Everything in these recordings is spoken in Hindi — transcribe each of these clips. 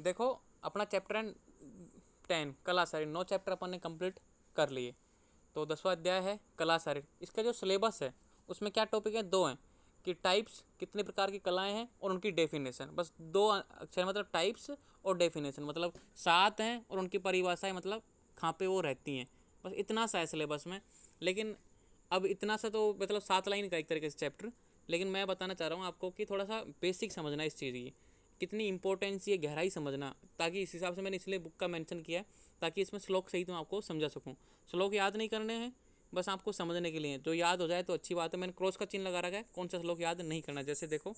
देखो अपना चैप्टर है 10 कला शरीर, 9 चैप्टर अपन ने कंप्लीट कर लिए। तो 10वां अध्याय है कला शरीर। इसका जो सिलेबस है उसमें क्या टॉपिक है, 2 हैं कि टाइप्स, कितने प्रकार की कलाएं हैं, और उनकी डेफिनेशन। बस 2 अक्षर, मतलब टाइप्स और डेफिनेशन, मतलब 7 हैं और उनकी परिभाषाएं, मतलब कहाँ पे वो रहती हैं। बस इतना सा है सिलेबस में। लेकिन अब इतना सा तो मतलब 7 लाइन का एक तरीके से चैप्टर। लेकिन मैं बताना चाह रहा हूँ आपको कि थोड़ा सा बेसिक समझना इस चीज़ की, कितनी इंपॉर्टेंस ये, गहराई समझना, ताकि इस हिसाब से मैंने इसलिए बुक का मेंशन किया है, ताकि इसमें श्लोक सही तो आपको समझा सकूँ। श्लोक याद नहीं करने हैं, बस आपको समझने के लिए। जो याद हो जाए तो अच्छी बात है। मैंने क्रॉस का चिन्ह लगा रखा है, कौन सा श्लोक याद नहीं करना। जैसे देखो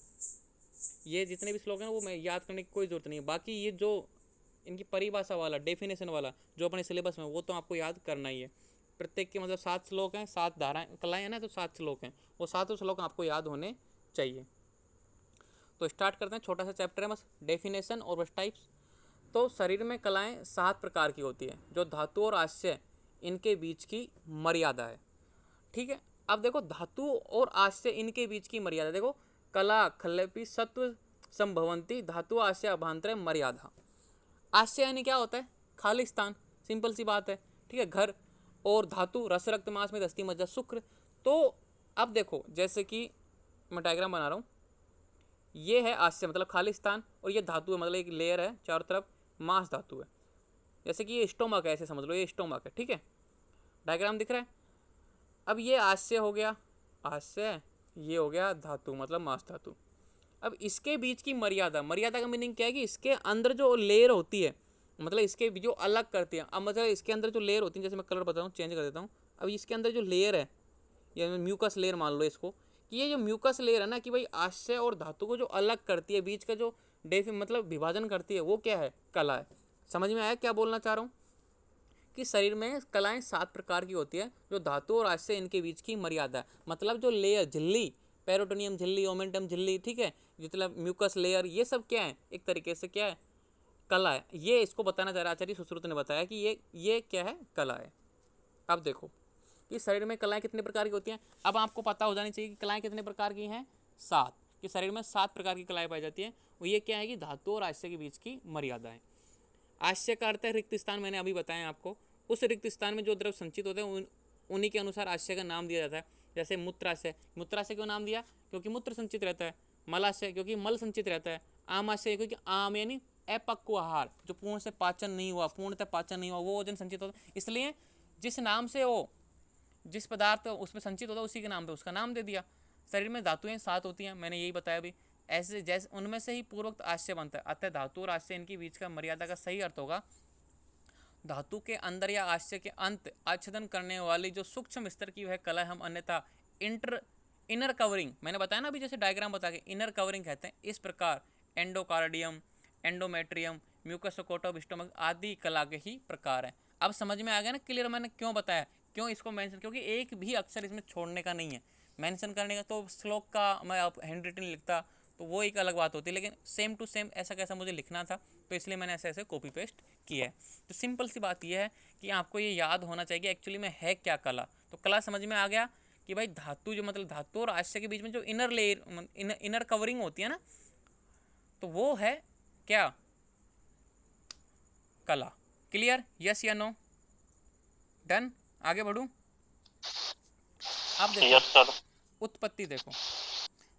ये जितने भी श्लोक हैं वो मैं याद करने की कोई ज़रूरत नहीं है। बाकी ये जो इनकी परिभाषा वाला, डेफिनेशन वाला जो अपने सिलेबस में, वो तो आपको याद करना ही है। प्रत्येक के मतलब 7 श्लोक हैं, 7 धाराएं कलाएँ हैं ना, तो 7 श्लोक हैं, वो 7 श्लोक आपको याद होने चाहिए। तो स्टार्ट करते हैं, छोटा सा चैप्टर है बस, डेफिनेशन और बस टाइप्स। तो शरीर में कलाएं 7 प्रकार की होती है, जो धातु और आश्चर्य इनके बीच की मर्यादा है। ठीक है। अब देखो धातु और आश्चर्य इनके बीच की मर्यादा देखो, कला खल्लपि सत्व संभवंती धातु आश्चर्य अभांतर मर्यादा। आश्चर्य यानी क्या होता है, खाली स्थान, सिंपल सी बात है। ठीक है, घर। और धातु रस रक्त मांस में अस्थि मज्जा शुक्र। तो अब देखो जैसे कि मैं डायग्राम बना रहा हूँ, ये है आश्चर्य मतलब खाली स्थान, और ये धातु है मतलब एक लेयर है चारों तरफ, मांस धातु है। जैसे कि ये स्टोमक है, ऐसे समझ लो ये स्टोमक है। ठीक है, डायग्राम दिख रहा है। अब ये आश्चर्य हो गया, आश्चर्य, ये हो गया धातु मतलब मांस धातु। अब इसके बीच की मर्यादा, मर्यादा का मीनिंग क्या है कि इसके अंदर जो लेयर होती है, मतलब इसके जो अलग करती है। अब मतलब इसके अंदर जो लेयर होती है, जैसे मैं कलर बताऊँ, चेंज कर देता हूँ। अब इसके अंदर जो लेयर है, ये म्यूकस लेयर मान लो इसको, कि ये जो म्यूकस लेयर है ना, कि भाई आश्चर्य और धातु को जो अलग करती है, बीच का जो मतलब विभाजन करती है, वो क्या है, कला है। समझ में आया क्या बोलना चाह रहा हूँ, कि शरीर में कलाएं 7 प्रकार की होती है, जो धातु और आश्चर्य इनके बीच की मर्यादा है। मतलब जो लेयर, झिल्ली, पेरोटोनियम झिल्ली, ओमेंटम झिल्ली, ठीक है, जितना म्यूकस लेयर, ये सब क्या है, एक तरीके से क्या है, कला है। ये इसको बताना चाह रहा आचार्य सुश्रुत ने बताया कि ये क्या है, कला है। अब देखो कि शरीर में कलाएं कितने प्रकार की होती हैं। अब आपको पता हो जानी चाहिए कि कलाएं कितने प्रकार की हैं, 7। कि शरीर में 7 प्रकार की कलाएं पाई जाती हैं। वो ये क्या है कि धातु और आश्चर्य के बीच की मर्यादा है। आश्चर्य का अर्थ है रिक्त स्थान, मैंने अभी बताया आपको। उस रिक्त स्थान में जो द्रव संचित होते हैं उन्हीं के अनुसार आश्चर्य का नाम दिया जाता है। जैसे मूत्राशय, मूत्राशय क्यों नाम दिया, क्योंकि मूत्र संचित रहता है। मलाशय क्योंकि मल संचित रहता है। आमाशय क्योंकि आम यानी अपक्व आहार, जो पूर्ण से पाचन नहीं हुआ, पूर्णतः पाचन नहीं हुआ, वो भोजन संचित होता है। इसलिए जिस नाम से वो, जिस पदार्थ उसमें संचित होता है, उसी के नाम पे उसका नाम दे दिया। शरीर में धातुएं 7 होती हैं, मैंने यही बताया अभी। ऐसे जैसे उनमें से ही पूर्वोक्त आश्चर्य बनता है। अतः धातु और आश्चर्य इनके बीच का मर्यादा का सही अर्थ होगा, धातु के अंदर या आश्चर्य के अंत आच्छेदन करने वाली जो सूक्ष्म स्तर की वह कला हम अन्यथा इनर कवरिंग, मैंने बताया ना अभी, जैसे डायग्राम बता के इनर कवरिंग कहते हैं। इस प्रकार एंडोकार्डियम, एंडोमेट्रियम, म्यूकसोकोटोब स्टोमक आदि कला के ही प्रकार हैं। अब समझ में आ गया ना क्लियर, मैंने क्यों बताया, क्यों इसको मेंशन, क्योंकि एक भी अक्षर इसमें छोड़ने का नहीं है। मेंशन करने का तो श्लोक का मैं हैंड रिटन लिखता तो वो एक अलग बात होती है, लेकिन सेम टू सेम ऐसा कैसा मुझे लिखना था, तो इसलिए मैंने ऐसे ऐसे कॉपी पेस्ट किया है। तो सिंपल सी बात यह है कि आपको ये याद होना चाहिए कि एक्चुअली में है क्या कला। तो कला समझ में आ गया कि भाई धातु, जो मतलब धातु और आश्चर्य के बीच में जो इनर लेयर, इनर कवरिंग होती है ना, तो वो है क्या, कला। क्लियर, यस या नो, डन, आगे बढ़ूं। अब देखो यस सर। उत्पत्ति, देखो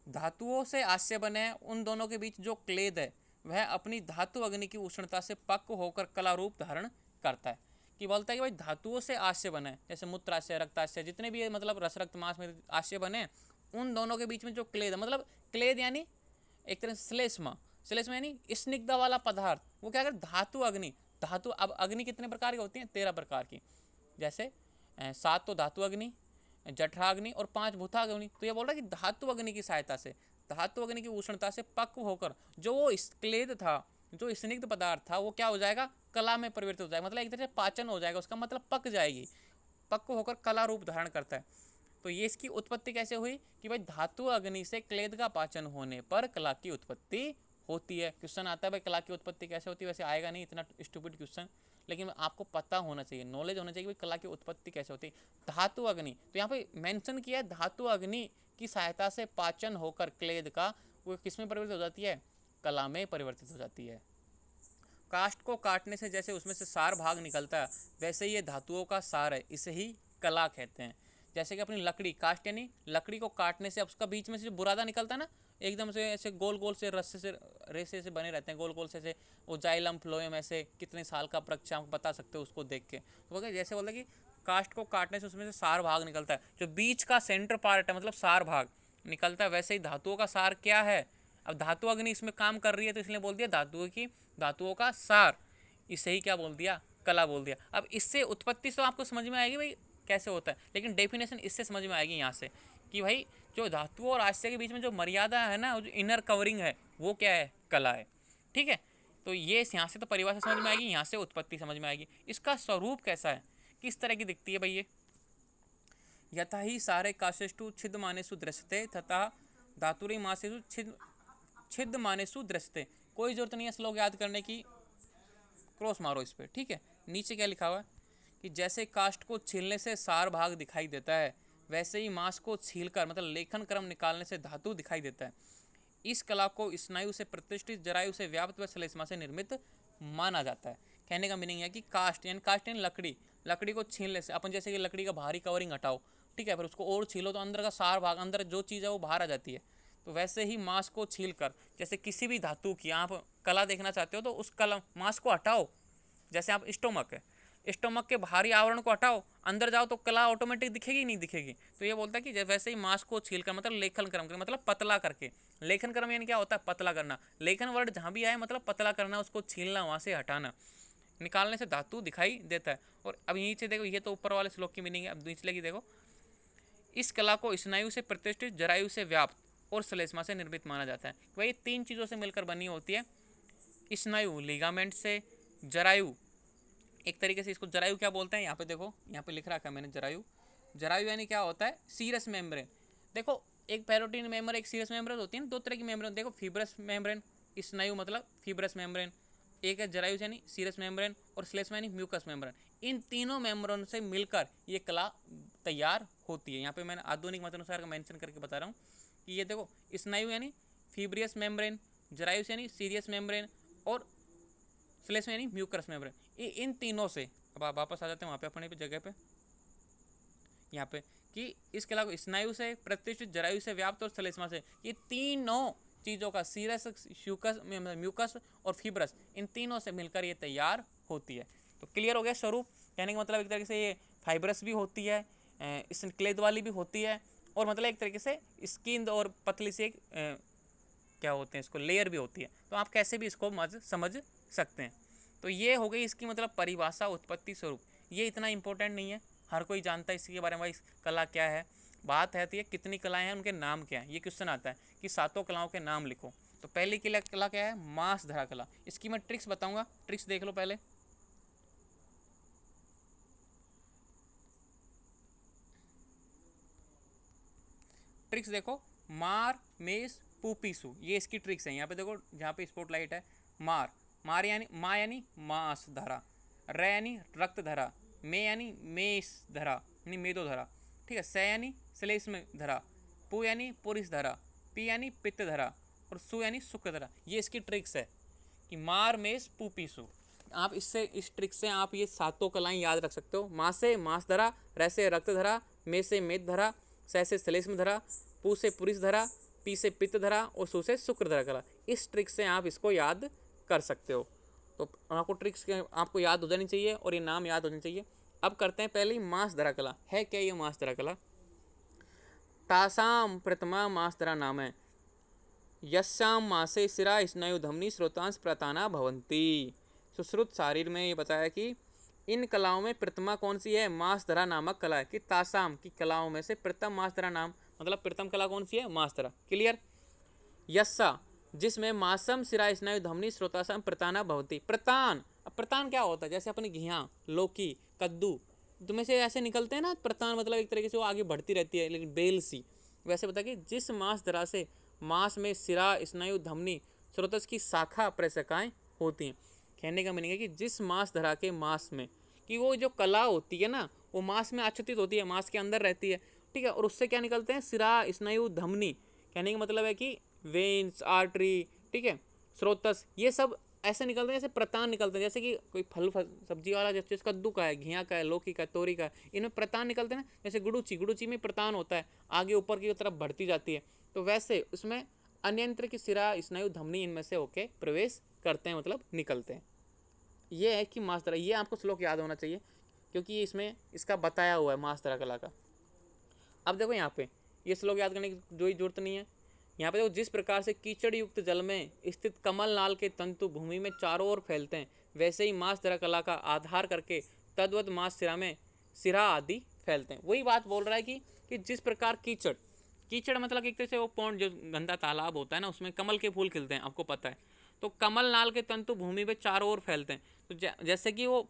धातुओं से आश्चर्य बने हैं, उन दोनों के बीच जो क्लेद है वह अपनी धातु अग्नि की उष्णता से पक्व होकर कला रूप धारण करता है। कि बोलता है कि भाई धातुओं से आश्चर्य बने, जैसे मूत्राशय, रक्ताशय, जितने भी मतलब रस रक्त मांस में आश्चर्य बने, उन दोनों के बीच में जो क्लेद है, मतलब क्लेद यानी एक तरह से श्लेष्मा, श्लेष्मा यानी स्निग्ध वाला पदार्थ, वो क्या कर, धातु अग्नि। धातु, अब अग्नि कितने प्रकार की होती है, 13 प्रकार की। जैसे 7 तो धातु अग्नि, जठराग्नि और 5 भूताग्नि। तो ये बोल रहा है कि धातु अग्नि की सहायता से, धातु अग्नि की उष्णता से पक्व होकर जो वो क्लेद था, जो स्निग्ध पदार्थ था, वो क्या हो जाएगा, कला में परिवर्तित हो जाएगा। मतलब एक तरह से पाचन हो जाएगा उसका, मतलब पक जाएगी, पक्व होकर कला रूप धारण करता है। तो ये इसकी उत्पत्ति कैसे हुई कि भाई धातु अग्नि से क्लेद का पाचन होने पर कला की उत्पत्ति होती है। क्वेश्चन आता है भाई कला की उत्पत्ति कैसे होती है, वैसे आएगा नहीं इतना स्टूपिड क्वेश्चन, लेकिन आपको पता होना चाहिए, नॉलेज होना चाहिए कि कला की उत्पत्ति कैसे होती है। धातु अग्नि, तो यहाँ पे मेंशन किया है धातु अग्नि की सहायता से पाचन होकर क्लेद का वो किस में परिवर्तित हो जाती है, कला में परिवर्तित हो जाती है। काष्ठ को काटने से जैसे उसमें से सार भाग निकलता है, वैसे ये धातुओं का सार है, इसे ही कला कहते हैं। जैसे कि अपनी लकड़ी, काष्ठ यानी लकड़ी को काटने से उसका बीच में से जो बुरादा निकलता है ना, एकदम से ऐसे गोल गोल से रस्से से रेसे से बने रहते हैं, गोल गोल से ऐसे, वो जाइलम फ्लोएम, ऐसे कितने साल का वृक्ष आप बता सकते हो उसको देख के। तो बोले जैसे बोलते कि काष्ठ को काटने से उसमें से सार भाग निकलता है, जो बीच का सेंटर पार्ट है मतलब सार भाग निकलता है, वैसे ही धातुओं का सार क्या है। अब धातु अग्नि इसमें काम कर रही है तो इसलिए बोल दिया धातुओं का सार, इसे ही क्या बोल दिया, कला बोल दिया। अब इससे उत्पत्ति तो आपको समझ में आएगी भाई कैसे होता है, लेकिन डेफिनेशन इससे समझ में आएगी यहाँ से कि भाई जो धातुओं और आश्चर्य के बीच में जो मर्यादा है ना, जो इनर कवरिंग है, वो क्या है, कला है। ठीक है, तो ये यहाँ से तो परिभाषा समझ में आएगी, यहाँ से उत्पत्ति समझ में आएगी। इसका स्वरूप कैसा है, किस तरह की दिखती है भाई ये, यथा ही सारे काशेष्टु छिद मानेसु दृश्यते तथा धातुरी मासेसु छिद मानेसु दृश्यते। कोई जरूरत नहीं है श्लोक याद करने की, क्रॉस मारो इस पर। ठीक है, नीचे क्या लिखा हुआ है कि जैसे काष्ठ को छीलने से सार भाग दिखाई देता है, वैसे ही मांस को छीलकर मतलब लेखन क्रम निकालने से धातु दिखाई देता है। इस कला को स्नायु से प्रतिष्ठित, जरायु से व्याप्त व श्लेष्मा से निर्मित माना जाता है। कहने का मीनिंग है कि काष्ठ यानी लकड़ी, लकड़ी को छीलने से, अपन जैसे कि लकड़ी का बाहरी कवरिंग हटाओ, ठीक है, फिर उसको और छीलो तो अंदर का सार भाग, अंदर जो चीज़ है वो बाहर आ जाती है। तो वैसे ही मांस को छीलकर, जैसे किसी भी धातु की आप कला देखना चाहते हो तो उस कला मांस को हटाओ, जैसे आप स्टोमक है, स्टोमक के बाहरी आवरण को हटाओ, अंदर जाओ तो कला ऑटोमेटिक दिखेगी नहीं दिखेगी। तो ये बोलता है कि वैसे ही मांस को छीलकर मतलब लेखन क्रम कर, मतलब पतला करके, लेखन क्रम यानी क्या होता है, पतला करना। लेखन वर्ड जहाँ भी आए मतलब पतला करना, उसको छीलना, वहाँ से हटाना, निकालने से धातु दिखाई देता है। और अब नीचे देखो, ये तो ऊपर वाले श्लोक की मीनिंग है, अब नीचे की देखो, इस कला को स्नायु से प्रतिष्ठित, जरायु से व्याप्त और श्लेष्मा से निर्मित माना जाता है। वही तीन चीज़ों से मिलकर बनी होती है। स्नायु लिगामेंट से, जरायु एक तरीके से, इसको जरायु क्या बोलते हैं, यहाँ पे देखो, यहाँ पे लिख रखा है मैंने जरायु। जरायु यानी क्या होता है, सीरस मेम्ब्रेन। देखो एक पैरोटीन मेम्बर, एक सीरस मेम्ब्रेन होती है ना, दो तरह की मेम्ब्रेन। देखो फिब्रस मेम्ब्रेन, स्नायु मतलब फिब्रस मेम्ब्रेन, एक है जरायु यानी सीरस मेम्ब्रेन, और श्लेष्मा यानी म्यूकस मेम्ब्रेन। इन तीनों मेम्ब्रेन से मिलकर ये कला तैयार होती है। यहाँ पे मैंने आधुनिक मत अनुसार का मेंशन करके बता रहा हूँ कि ये देखो, स्नायु यानी फिब्रियस मेम्ब्रेन, जरायु यानी सीरियस मेम्ब्रेन, और श्लेष्मा यानी म्यूकस मेम्ब्रेन। इन तीनों से, अब आप वापस आ जाते हैं वहाँ पे अपने पे जगह पे, यहाँ पे कि इस कला को स्नायु से प्रतिष्ठित, जरायु से व्याप्त और श्लेष्मा से, ये तीनों चीज़ों का, सीरस, म्यूकस और फिब्रस, इन तीनों से मिलकर ये तैयार होती है। तो क्लियर हो गया स्वरूप। कहने का मतलब एक तरीके से ये फाइब्रस भी होती है, इस क्लेद वाली भी होती है, और मतलब एक तरीके से स्किन और पतली से एक क्या होते हैं इसको, लेयर भी होती है। तो आप कैसे भी इसको समझ सकते हैं। तो ये हो गई इसकी मतलब परिभाषा, उत्पत्ति, स्वरूप। ये इतना इंपॉर्टेंट नहीं है, हर कोई जानता है इसके बारे में, भाई कला क्या है। बात है तो ये कितनी कलाएं हैं, उनके नाम क्या है। ये क्वेश्चन आता है कि सातों कलाओं के नाम लिखो। तो पहली कला क्या है, मांस धरा कला। इसकी मैं ट्रिक्स बताऊंगा, ट्रिक्स देख लो पहले। ट्रिक्स देखो, मार, मेस, पूपीसु, ये इसकी ट्रिक्स है। यहाँ पे देखो, जहाँ पे स्पॉटलाइट है, मार, मार यानी माँ यानी मांस धरा, र यानी रक्त धरा, मे यानी मेष धरा यानी मेदो धरा, ठीक है, स यानी श्लेष्म धरा, पु यानी पुरुष धरा, पी यानी पित्त धरा, और सु यानी शुक्र धरा। ये इसकी ट्रिक्स है कि मार, मेष, पूपीसु। आप इससे, इस ट्रिक से आप ये सातों कलाएं याद रख सकते हो। माँ से मांस धरा, र से रक्त धरा, मे से मेद धरा, स से श्लेष्म धरा, पू से पुरुष धरा, पी से पित्त धरा, और सु से शुक्र धरा कला। इस ट्रिक से आप इसको याद कर सकते हो। तो आपको ट्रिक्स आपको याद हो जानी चाहिए और ये नाम याद होने चाहिए। अब करते हैं पहले ही मांस धरा कला। है क्या ये मांस धरा कला? तासाम प्रथमा मांस धरा नाम है, यस्याम मासे सिरा स्नायु धमनी स्रोतांश प्रताना भवंती। सुश्रुत शारीर में ये बताया कि इन कलाओं में प्रथमा कौन सी है, मांस धरा नामक कला है। कि तासाम की कलाओं में से प्रथम मांस धरा नाम, मतलब प्रथम कला कौन सी है, मांस धरा। क्लियर? यस्सा जिसमें मासम सिरा स्नायु धमनी स्रोतासम प्रताना भवती। प्रतान, अब प्रतान क्या होता है, जैसे अपनी घिया, लौकी, कद्दू तुम्हें से ऐसे निकलते हैं ना, प्रतान मतलब एक तरीके से वो आगे बढ़ती रहती है लेकिन बेल सी। वैसे बता कि जिस मांस धरा से मांस में सिरा स्नायु धमनी स्रोतस की शाखा प्रशकाएँ होती हैं। कहने का मीनिंग है कि जिस मांस धरा के मांस में, कि वो जो कला होती है ना, वो मांस में आच्छादित होती है, मांस के अंदर रहती है, ठीक है, और उससे क्या निकलते हैं, सिरा स्नायु धमनी। कहने का मतलब है कि वेन्स, आर्टरी, ठीक है, स्रोतस, ये सब ऐसे निकलते हैं जैसे प्रतान निकलते हैं, जैसे कि कोई फल सब्जी वाला, जैसे कद्दू का है, घिया का है, लौकी का है, तोरी का है, इनमें प्रतान निकलते हैं ना। जैसे गुड़ूची में प्रतान होता है, आगे ऊपर की तरफ बढ़ती जाती है। तो वैसे उसमें अन्यंत्र की सिरा, स्नायु, धमनी इनमें से होके प्रवेश करते हैं, मतलब निकलते हैं। ये है कि मास्तर, ये आपको श्लोक याद होना चाहिए क्योंकि इसमें इसका बताया हुआ है मास्तर कला का। अब देखो यहाँ पे ये श्लोक याद करने की कोई जरूरत नहीं है। यहाँ पे देखो, जिस प्रकार से कीचड़ युक्त जल में स्थित कमल नाल के तंतु भूमि में चारों ओर फैलते हैं, वैसे ही मास्तर कला का आधार करके तद्वत मास सिरा में सिरा आदि फैलते हैं। वही बात बोल रहा है कि जिस प्रकार कीचड़ मतलब एक तरह से वो पौंड जो गंदा तालाब होता है ना, उसमें कमल के फूल खिलते हैं, आपको पता है। तो कमल नाल के तंतु भूमि में चारों ओर फैलते हैं। तो जैसे कि वो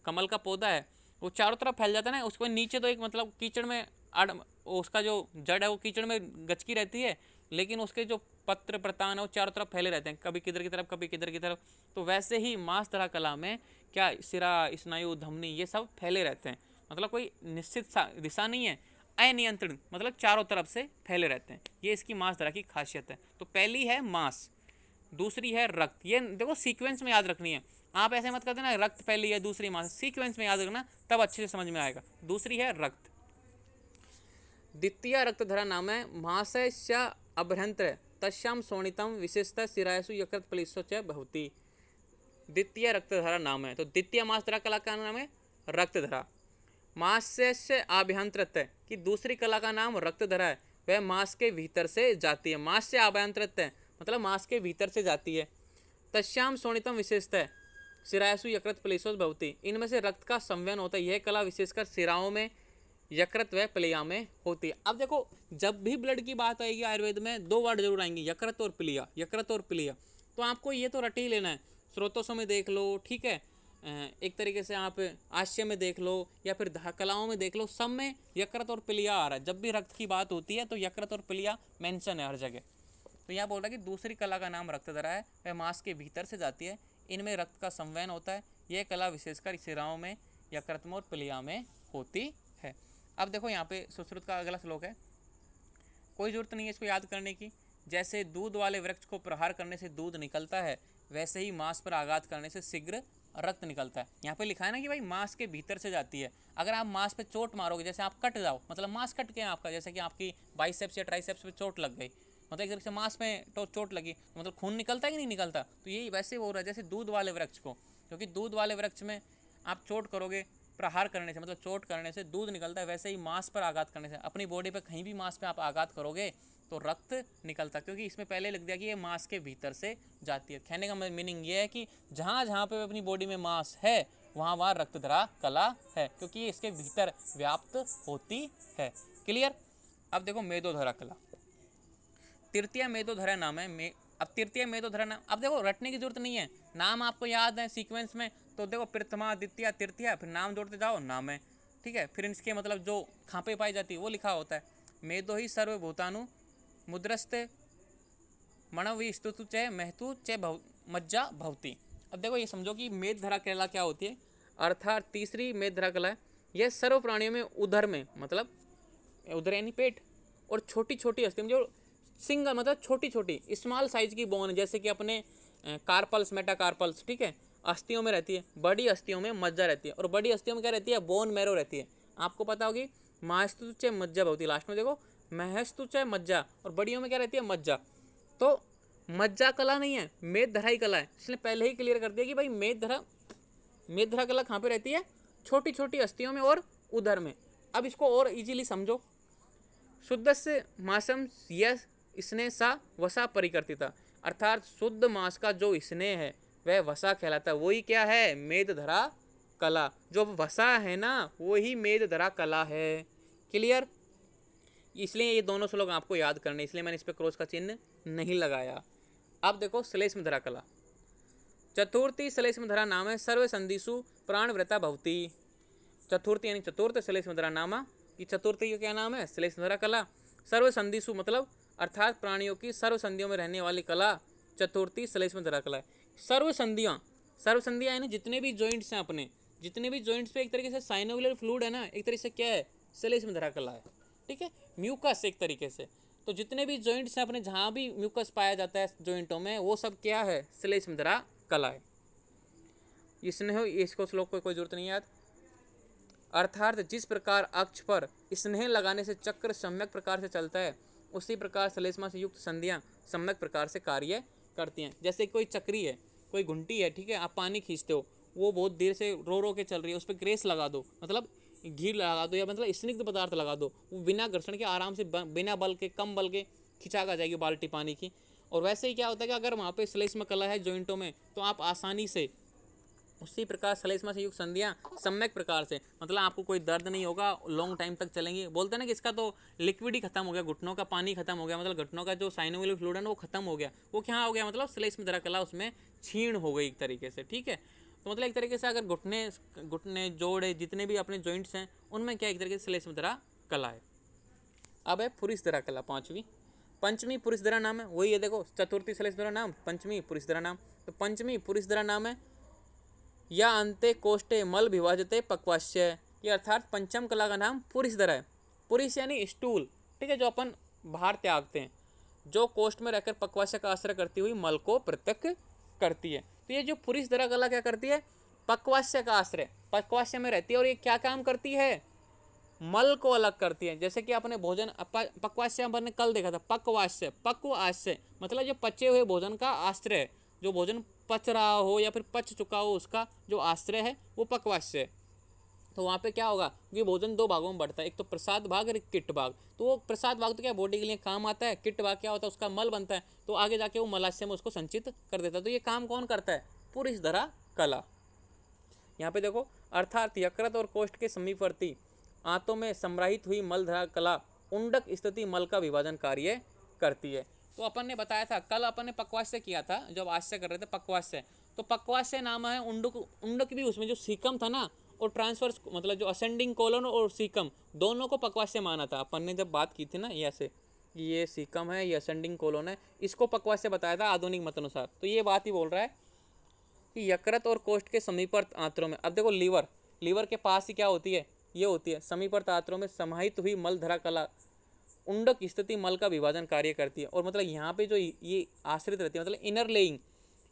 कमल का पौधा है, वो चारों तरफ फैल जाता है ना, उसको नीचे तो एक मतलब कीचड़ में उसका जो जड़ है वो कीचड़ में गचकी रहती है, लेकिन उसके जो पत्र प्रतान है वो चारों तरफ फैले रहते हैं, कभी किधर की तरफ, कभी किधर की तरफ। तो वैसे ही मास्तर कला में क्या सिरा, स्नायु, धमनी ये सब फैले रहते हैं, मतलब कोई निश्चित दिशा नहीं है, अनियंत्रित, मतलब चारों तरफ से फैले रहते हैं। ये इसकी मास्तर की खासियत है। तो पहली है मांस, दूसरी है रक्त। ये देखो सीक्वेंस में याद रखनी है, आप ऐसे मत कर देना रक्त पहली है दूसरी मांस, सीक्वेंस में याद रखना, तब अच्छे से समझ में आएगा। दूसरी है रक्त। द्वितीय रक्तधरा नाम है महाशय अभ्यंतर तस्याम शोणितम विशेषतः सिरायसु यकृत प्लेशो च भवति। द्वितीय रक्तधरा नाम है, तो द्वितीय मास्तर कला का नाम है रक्तधरा। मास्य से आभ्यंतरत है कि दूसरी कला का नाम रक्तधरा है, वह मांस के भीतर से जाती है। मांस से आभ्यंतरत है मतलब मांस के भीतर से जाती है। तस्याम शोणितम विशेषता है सिरायसु यकृत प्लेशोस भवति, इनमें से रक्त का संवहन होता है। यह कला विशेषकर सिराओं में, यकृत व प्लिया में होती है। अब देखो, जब भी ब्लड की बात आएगी आयुर्वेद में दो वर्ड जरूर आएंगे, यकृत और प्लिया, यकृत और प्लिया। तो आपको ये तो रट ही लेना है, स्रोतों में देख लो, ठीक है, एक तरीके से आप आश्य में देख लो या फिर कलाओं में देख लो, सब में यकृत और प्लिया आ रहा है। जब भी रक्त की बात होती है तो यकृत और प्लिया मेंशन है हर जगह। तो यहाँ बोल रहा है कि दूसरी कला का नाम रक्तधरा है, वह मांस के भीतर से जाती है, इनमें रक्त का संवहन होता है। यह कला विशेषकर सिराओं में, यकृत में और प्लिया में होती है। अब देखो यहाँ पे सुश्रुत का अगला श्लोक है, कोई जरूरत नहीं है इसको याद करने की। जैसे दूध वाले वृक्ष को प्रहार करने से दूध निकलता है, वैसे ही मांस पर आघात करने से शीघ्र रक्त निकलता है। यहाँ पे लिखा है ना कि भाई मांस के भीतर से जाती है। अगर आप मांस पे चोट मारोगे, जैसे आप कट जाओ, मतलब मांस कट गया आपका, जैसे कि आपकी बाइसेप्स या ट्राइसेप्स पे चोट लग गई, मतलब एक तरह से मांस में तो चोट लगी, तो मतलब खून निकलता है कि नहीं निकलता। तो यही वैसे हो रहा है जैसे दूध वाले वृक्ष को, क्योंकि दूध वाले वृक्ष में आप चोट करोगे, प्रहार करने से मतलब चोट करने से दूध निकलता है, वैसे ही मांस पर आघात करने से, अपनी बॉडी पे कहीं भी मांस पे आप आघात करोगे तो रक्त निकलता है, क्योंकि इसमें पहले लिख दिया कि ये मांस के भीतर से जाती है। कहने का मीनिंग ये है कि जहाँ जहाँ पे अपनी बॉडी में मांस है वहाँ वहाँ रक्तधरा कला है, क्योंकि इसके भीतर व्याप्त होती है। क्लियर। अब देखो मेदोधरा कला, तृतीय मेदोधरा नाम है। अब तृतीय मेदोधरा नाम, अब देखो रटने की जरूरत नहीं है, नाम आपको याद है सीक्वेंस में। तो देखो प्रथमा, द्वितीय, तृतीय, फिर नाम जोड़ते जाओ, नाम है, ठीक है। फिर इसके मतलब जो खापे पाई जाती है वो लिखा होता है। मेदो ही सर्वभूतानु मुद्रस्ते मणवि स्तुतु च महतु च मज्जा भवती। अब देखो ये समझो कि मेदधरा कला क्या होती है, अर्थात तीसरी मेदधरा कला है, यह सर्व प्राणियों में उदर में, मतलब उदर यानी पेट, और छोटी छोटी अस्थि में जो सिंगल मतलब छोटी छोटी स्मॉल साइज की बोन, जैसे कि अपने कार्पल्स, मेटाकार्पल्स, ठीक है, अस्थियों में रहती है। बड़ी अस्थियों में मज्जा रहती है, और बड़ी अस्थियों में क्या रहती है, बोन मैरो रहती है। आपको पता होगी महस्तु च मज्जा भवती, लास्ट में देखो महस्तु च मज्जा, और बड़ियों में क्या रहती है, मज्जा। तो मज्जा कला नहीं है, मेदधरा ही कला है। इसलिए पहले ही क्लियर कर दिया कि भाई मेदधरा कला कहाँ पे रहती है, छोटी छोटी अस्थियों में और उदर में। अब इसको और इजीली समझो, शुद्ध से मासम यह स्नेह सा वसा परिकर्तिता, अर्थात शुद्ध मांस का जो स्नेह है वह वसा कहलाता है। वही क्या है, मेदधरा कला। जो वसा है ना वही मेदधरा कला है। क्लियर। इसलिए ये दोनों श्लोक आपको याद करने, इसलिए मैंने इस पर क्रॉस का चिन्ह नहीं लगाया। अब देखो श्लेष्मधरा कला, चतुर्थी श्लेष्मधरा नाम है, सर्व संधिषु प्राणव्रता भवती। चतुर्थी यानी चतुर्थ, श्लेष्मधरा नामा, कि चतुर्थी का क्या नाम है, श्लेष्मधरा कला। सर्व संधिषु मतलब अर्थात प्राणियों की सर्व संधियों में रहने वाली कला चतुर्थी श्लेष्मधरा कला है। सर्व संधियां यानी जितने भी जॉइंट्स हैं अपने, जितने भी जॉइंट्स पे एक तरीके से साइनोविलर फ्लूइड है ना, एक तरीके से क्या है, श्लेष्मधरा कला है, ठीक है। म्यूकस एक तरीके से, तो जितने भी जॉइंट्स हैं अपने, जहाँ भी म्यूकस पाया जाता है जॉइंटों में, वो सब क्या है, श्लेष्मध्रा कला है। स्नेह, इसको श्लोक को कोई जरूरत नहीं याद। अर्थात जिस प्रकार अक्ष पर स्नेह लगाने से चक्र सम्यक प्रकार से चलता है, उसी प्रकार श्लेष्मा से युक्त संधियां सम्यक प्रकार से कार्य करती हैं। जैसे कोई चक्री है, कोई घुंटी है, ठीक है, आप पानी खींचते हो, वो बहुत देर से रो रो के चल रही है, उस पर ग्रेस लगा दो, मतलब घी लगा दो, या मतलब स्निग्ध पदार्थ लगा दो, वो बिना घर्षण के आराम से बिना बल के, कम बल के खिंचा आ जाएगी बाल्टी पानी की। और वैसे ही क्या होता है कि अगर वहाँ पे श्लेष्म कला है जॉइंटों में, तो आप आसानी से उसी प्रकार श्लेष्मा से युक्त संधियां सम्यक प्रकार से, मतलब आपको कोई दर्द नहीं होगा, लॉन्ग टाइम तक चलेंगी। बोलते हैं ना कि इसका तो लिक्विड ही खत्म हो गया, घुटनों का पानी खत्म हो गया, मतलब घुटनों का जो साइनोवियल फ्लूइड है वो खत्म हो गया, वो क्या हो गया, मतलब श्लेष्मध्रा कला उसमें क्षीण हो गई एक तरीके से, ठीक है। तो मतलब एक तरीके से अगर घुटने जोड़े जितने भी अपने जॉइंट्स हैं, उनमें क्या एक तरीके से श्लेष्मध्रा कला है। अब है पुरीषधरा कला, पंचमी पुरीषधरा नाम है, वही है देखो, चतुर्थी श्लेष्मध्रा नाम, पंचमी पुरीषधरा नाम। तो पंचमी पुरीषधरा नाम है या अंते कोष्ठे मल विभाजते पक्वाश्य, ये अर्थात पंचम कला का नाम पुरीषधरा है। पुरीष यानी स्टूल, ठीक है, जो अपन बाहर त्यागते हैं, जो कोष्ठ में रहकर पक्वाश्य का आश्रय करती हुई मल को पृथक करती है। तो ये जो पुरीषधरा कला क्या करती है, पक्वाश्य का आश्रय, पक्वाश्य में रहती है, और ये क्या काम करती है, मल को अलग करती है। जैसे कि अपने भोजन पक्वाश्य अपन ने कल देखा था, पक्वाश्य, पक्वाश्य मतलब जो पचे हुए भोजन का आश्रय, जो भोजन पच रहा हो या फिर पच चुका हो, उसका जो आश्रय है वो पक्वाश्य है। तो वहाँ पे क्या होगा कि भोजन दो भागों में बढ़ता है, एक तो प्रसाद भाग और एक किट भाग। तो वो प्रसाद भाग तो क्या बॉडी के लिए काम आता है, किट भाग क्या होता है, उसका मल बनता है, तो आगे जाके वो मलाशय में उसको संचित कर देता है। तो ये काम कौन करता है, पुरीषधरा कला। यहाँ पे देखो, अर्थात यकृत और कोष्ठ के समीपवर्ती आंतों में संग्रहित हुई मलधरा कला उंडक स्थिति मल का विभाजन कार्य करती है। तो अपन ने बताया था कल, अपन ने पक्वाश्य किया था, जब आश्चर्य कर रहे थे पक्वाश्य, तो पक्वाश्य नाम है उंडक, उंडक भी उसमें जो सीकम था ना, और ट्रांसवर्स मतलब जो असेंडिंग कोलन और सीकम दोनों को पक्वाश्य माना था। अपन ने जब बात की थी ना, ऐसे ये सीकम है, ये असेंडिंग कोलन है, इसको पक्वाश्य बताया था आधुनिक मत अनुसार। तो ये बात ही बोल रहा है कि यकृत और कोष्ठ के समीपवर्त आंत्रों में, अब देखो लीवर, लीवर के पास ही क्या होती है, ये होती है समीपवर्त आंत्रों में समाहित हुई मलधरा कला उंडक स्थिति मल का विभाजन कार्य करती है। और मतलब यहाँ पे जो ये आश्रित रहती है, मतलब इनर लेइंग,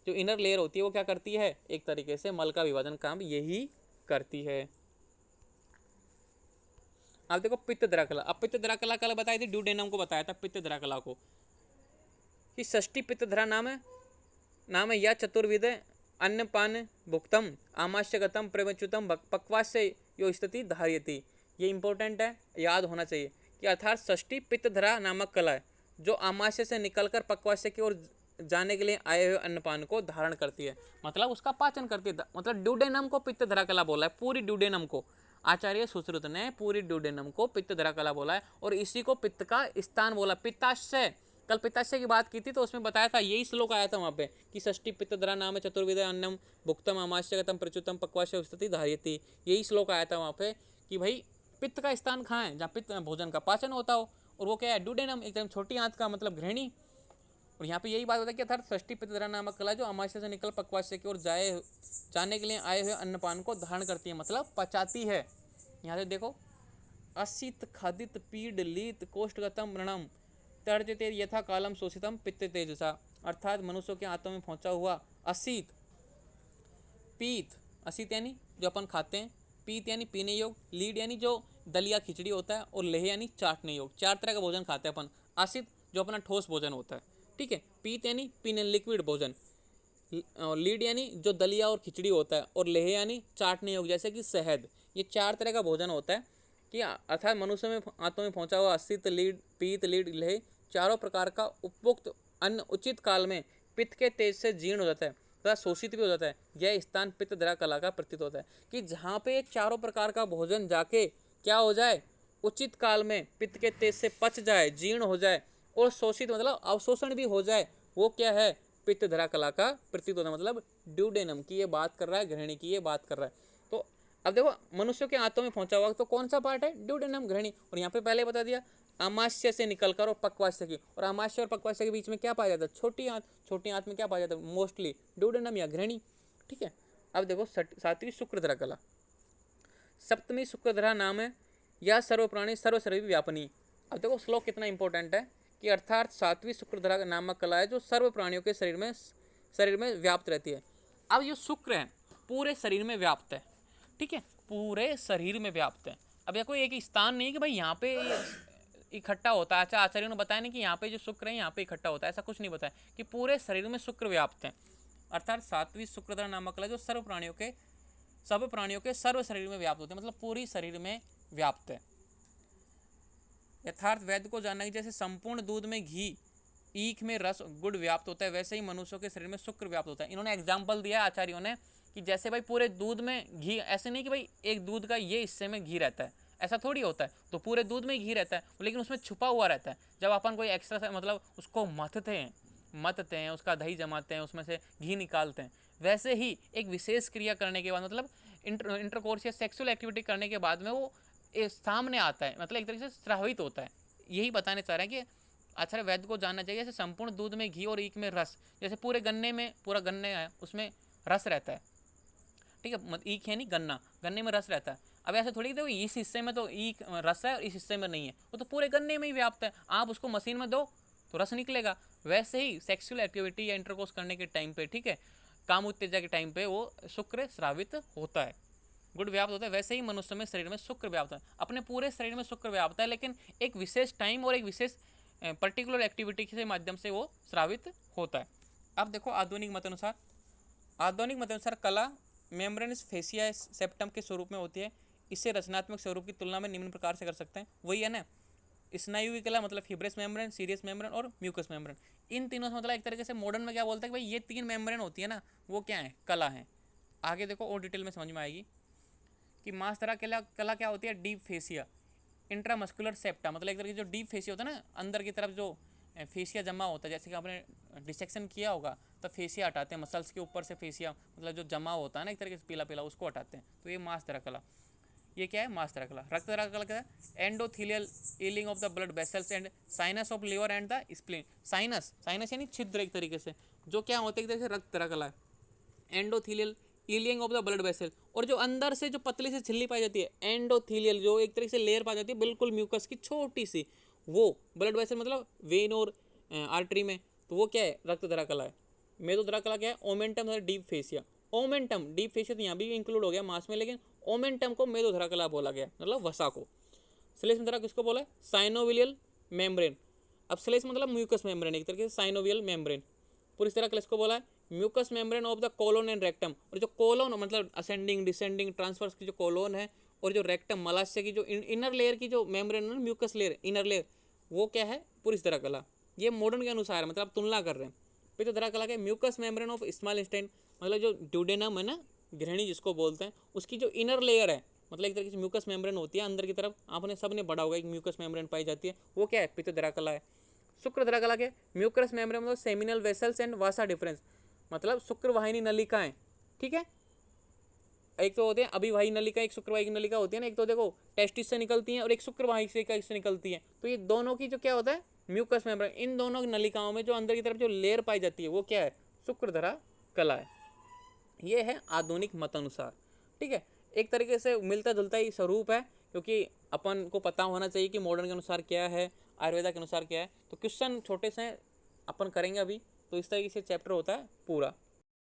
जो इनर लेयर होती है वो क्या करती है, एक तरीके से मल का विभाजन काम यही करती है। अब देखो पित्तधरा कला, अब पित्तधरा कला कल बताई थी, ड्यूडेनम को बताया था पित्तधरा कला को, कि षष्ठी पित्तधरा नाम है या चतुर्विध अन्नपान भुक्तम आमाश्यगतम प्रवच्युतम पक्वाश्य यो स्थिति धार्यति। ये इंपॉर्टेंट है, याद होना चाहिए कि अर्थात षष्ठी पित्तधरा नामक कला है जो आमाशय से निकलकर पक्वाश्य की ओर जाने के लिए आए हुए अन्नपान को धारण करती है, मतलब उसका पाचन करती है। मतलब ड्यूडेनम को पित्तधरा कला बोला है, पूरी ड्यूडेनम को आचार्य सुश्रुत ने पूरी ड्यूडेनम को पित्तधरा कला बोला है, और इसी को पित्त का स्थान बोला। पित्ताशय, कल पित्ताशय की बात की थी तो उसमें बताया था, यही श्लोक आया था वहाँ पे कि षष्ठी पित्तधरा नाम चतुर्विध अन्नम भुक्तम आमाश्यगतम प्रच्युतम पक्वाश्य स्थिति धार्यति। यही श्लोक आया था वहाँ पे कि भाई पित्त का स्थान कहाँ है, जहाँ पित्त भोजन का पाचन होता हो, और वो क्या है, ड्यूडेनम, एकदम छोटी आंत का मतलब घृणी। और यहाँ पे यही बात होता है कि अर्थात षष्ठी पित्तधरा नामक कला जो आमाशय से निकल पक्वाश्य की ओर जाने के लिए आए हुए अन्नपान को धारण करती है, मतलब पचाती है। यहाँ से देखो, असित खादित पीड लीत कोष्ठगतम व्रणम तर्जते यथा कालम शोषितम पित्त तेजसा। अर्थात मनुष्यों के हाथों में पहुंचा हुआ असित, पीत, असित यानी जो अपन खाते हैं, पीत यानी पीने योग, लीड यानी जो दलिया खिचड़ी होता है, और लेह यानी चाटने योग। चार तरह का भोजन खाते हैं अपन। असित जो अपना ठोस भोजन होता है, ठीक है। पीत यानी पीने लिक्विड भोजन, लीड यानी जो दलिया और खिचड़ी होता है, और लेह यानी चाटने योग जैसे कि शहद। ये चार तरह का भोजन होता है कि अर्थात मनुष्य में हाथों में पहुंचा हुआ असित, लीड, पीत, लीड, लेह, चारों प्रकार का उपयुक्त अन्न उचित काल में पित्त के तेज से जीर्ण हो जाता है तथा शोषित भी हो जाता है। यह स्थान पित्तधरा कला का प्रतीत होता है कि जहाँ पे चारों प्रकार का भोजन जाके क्या हो जाए, उचित काल में पित्त के तेज से पच जाए, जीर्ण हो जाए, और शोषित मतलब अवशोषण भी हो जाए, वो क्या है, पित्तधरा कला का प्रतीत होता है। मतलब ड्यूडेनम की ये बात कर रहा है, घृणी की ये बात कर रहा है। तो अब देखो, मनुष्यों के हाथों में पहुंचा हुआ तो कौन सा पार्ट है, ड्यूडेनम, घृणी। और यहाँ पे पहले बता दिया आमाशय से निकलकर और पक्वाश्य की, और आमाशय और पक्वाश्य के बीच में क्या पाया जाता है, छोटी आंत। छोटी आंत में क्या पाया जाता है, मोस्टली ड्यूडेनम या घृणी, ठीक है। अब देखो सातवीं शुक्रधरा कला, सप्तमी शुक्रधरा नाम है या सर्वप्राणी सर्वशरीर व्यापनी। अब देखो श्लोक कितना इंपॉर्टेंट है कि अर्थात सातवीं शुक्रधरा नामक कला है जो सर्व प्राणियों के शरीर में व्याप्त रहती है। अब जो शुक्र है पूरे शरीर में व्याप्त है, ठीक है, पूरे शरीर में व्याप्त है। अब यह कोई एक स्थान नहीं कि भाई यहाँ पे इकट्ठा होता है। अच्छा, आचार्यों ने बताया नहीं कि यहाँ पे जो शुक्र है यहाँ पे इकट्ठा होता है, ऐसा कुछ नहीं बताया, कि पूरे शरीर में शुक्र व्याप्त है। अर्थात सातवीं शुक्रधरा नामक कला जो सब प्राणियों के सर्व शरीर में व्याप्त होते हैं, मतलब पूरी शरीर में व्याप्त है। यथार्थ वैद्य को जानना कि जैसे संपूर्ण दूध में घी, ईख में रस, गुड़ व्याप्त होता है, वैसे ही मनुष्यों के शरीर में शुक्र व्याप्त होता है। इन्होंने एग्जाम्पल दिया आचार्यों ने कि जैसे भाई पूरे दूध में घी, ऐसे नहीं कि भाई एक दूध का ये हिस्से में घी रहता है, ऐसा थोड़ी होता है। तो पूरे दूध में घी रहता है, लेकिन उसमें छुपा हुआ रहता है। जब अपन कोई एक्स्ट्रा मतलब उसको मथते हैं, उसका दही जमाते हैं, उसमें से घी निकालते हैं, वैसे ही एक विशेष क्रिया करने के बाद, मतलब इंटरकोर्स या सेक्सुअल एक्टिविटी करने के बाद में वो सामने आता है, मतलब एक तरीके से स्रावित होता है। यही बताने चाह रहे हैं कि आचार्य वैद्य को जानना चाहिए जैसे संपूर्ण दूध में घी और ईख में रस, जैसे पूरे गन्ने में, पूरा गन्ने है उसमें रस रहता है, ठीक है, ईख है नहीं गन्ना, गन्ने में रस रहता है। अब ऐसे थोड़ी देखो इस हिस्से में तो ईख रस है और इस हिस्से में नहीं है, वो तो पूरे गन्ने में ही व्याप्त है। आप उसको मशीन में दो तो रस निकलेगा। वैसे ही सेक्सुअल एक्टिविटी या इंटरकोर्स करने के टाइम पे, ठीक है, काम उत्तेजक के टाइम पे वो शुक्र स्रावित होता है, गुड़ व्याप्त होता है। वैसे ही मनुष्य में शरीर में शुक्र व्याप्त है, अपने पूरे शरीर में शुक्र व्याप्त है, लेकिन एक विशेष टाइम और एक विशेष पर्टिकुलर एक्टिविटी के माध्यम से वो स्रावित होता है। अब देखो आधुनिक मत अनुसार कला मेम्ब्रेनस फेसिया सेप्टम के स्वरूप में होती है। इससे रचनात्मक स्वरूप की तुलना में निम्न प्रकार से कर सकते हैं, वही है ना, स्नायु की कला मतलब फिब्रस मेम्ब्रेन, सीरियस मेम्ब्रेन और म्यूकस मेम्ब्रेन। इन तीनों से मतलब एक तरीके से मॉडर्न में क्या बोलते हैं कि भाई ये तीन मेम्ब्रेन होती है ना, वो क्या है, कला है। आगे देखो और डिटेल में समझ में आएगी कि मास्टरा कला क्या होती है, डीप फेसिया, इंट्रामस्कुलर सेप्टा, मतलब एक तरीके जो डीप फेसिया होता है ना, अंदर की तरफ जो फेसिया जमा होता है, जैसे कि आपने डिसेक्शन किया होगा तो फेसिया हटाते हैं, मसल्स के ऊपर से फेसिया मतलब जो जमा होता है ना एक तरीके से पीला पीला, उसको हटाते हैं। तो ये मास्टरा कला, ये क्या है, मास्टरा कला। रक्तधरा कला क्या है, endothelial ailing of the blood vessels and sinus of liver and the spleen. Sinus यानी छिद्र एक तरीके से, जो क्या होते हैं एक तरीके से रक्तधरा कला है। Endothelial ailing of the blood vessel, और जो अंदर से जो पतली सी झिल्ली पाई जाती है, एंडोथीलियल जो एक तरीके से लेयर पाई जाती है बिल्कुल म्यूकस की छोटी सी, वो ब्लड वेसल मतलब वेन और आर्टरी में, तो वो क्या है, रक्तधरा कला है। मेदोधरा कला क्या है, ओमेंटम और deep fascia. Omentum deep fascia तो यहाँ भी इंक्लूड हो गया मास में, लेकिन ओमेंटम को मेदोधरा कला बोला गया, मतलब वसा को। श्लेष्मधरा किसको बोला है, साइनोविलियल मेम्ब्रेन। अब श्लेष मतलब म्यूकस मेम्ब्रेन, एक तरीके से साइनोवियल मेम्ब्रेन। पूरी तरह किसको बोला है, mucus membrane of the colon and rectum. और जो कोलोन मतलब असेंडिंग डिसेंडिंग ट्रांसवर्स की जो कोलोन है, और जो रेक्टम मलाशय की जो इनर लेयर की जो मेम्ब्रेन है, म्यूकस लेयर इनर लेयर, वो क्या है, पूरी तरह कला। ये मॉडर्न के अनुसार है, मतलब आप तुलना कर रहे हैं। पित्तधरा कला के mucus membrane of small intestine, मतलब जो ड्यूडेनम है ना, गृहिणी जिसको बोलते हैं, उसकी जो इनर लेयर है, मतलब एक तरीके से म्यूकस मेम्ब्रेन होती है अंदर की तरफ, आपने सबने पढ़ा होगा एक म्यूकस मेम्ब्रेन पाई जाती है, वो क्या है, पित्तधरा कला है। शुक्रधरा कला के म्यूकस मेम्ब्रेन मतलब seminal vessels and Vasa difference, मतलब शुक्रवाहिनी नलिकाएं, ठीक है। एक तो होते हैं अभिवाही नलिका, एक शुक्रवाही नलिका होती है ना, एक तो देखो टेस्टिस से निकलती है और एक शुक्रवाही से निकलती है। तो ये दोनों की जो क्या होता है, म्यूकस मेम्ब्रेन, इन दोनों नलिकाओं में जो अंदर की तरफ जो लेयर पाई जाती है, वो क्या है, शुक्रधरा कला है। ये है आधुनिक मत अनुसार, ठीक है। एक तरीके से मिलता जुलता ही स्वरूप है, क्योंकि अपन को पता होना चाहिए कि मॉडर्न के अनुसार क्या है, आयुर्वेदा के अनुसार क्या है। तो क्वेश्चन छोटे से अपन करेंगे अभी, तो इस तरीके से चैप्टर होता है पूरा।